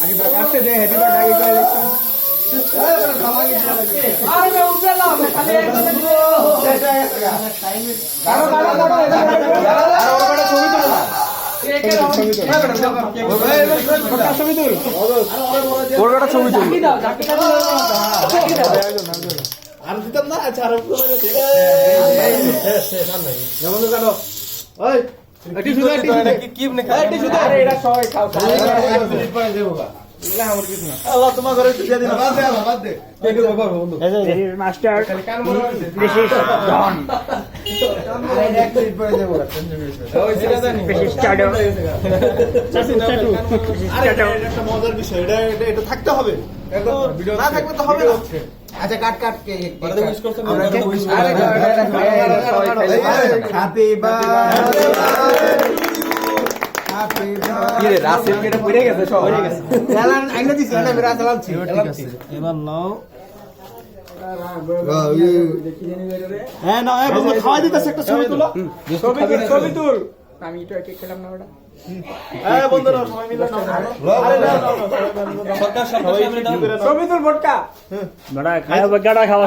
আগে কাটতে দে happy birthday আগে আরে मैं उठ गया मैं खाली एक मिनट আল্লাহ তোমার ঘরে দিয়ে দিন বাদ দে বাদ দে একটু করব বন্ধু এই মাস্টার দিস ইজ ডন আরে এক মিনিট পরে দেব ওই সেটা জানি স্টার্ট চাচু চাচু আরে এটা একটা মজার বিষয় এটা থাকতে হবে একদম ভিডিও না থাকবে তো হবে না আচ্ছা কাট কাট কে পরে উইশ করছেন আমরা উইশ আরে হ্যাপি বার্থডে কিরে রাসেল কেটে পড়ে গেছে সব হয়ে গেছে এলান আইনা দিছি না মেরা চালাচ্ছি এবার নাও হ্যাঁ না বন্ধু খাওয়াই দিতেছে একটা ছবি তুলো ছবি তুল আমি এটা কেক খেলাম না ওটা হ্যাঁ বন্ধুরা সবাই মিলে নাও আরে না সরকার সবাই মিলে দাও ছবি তুল ভটকা বড়া খাওয়া বগাড়া খাওয়া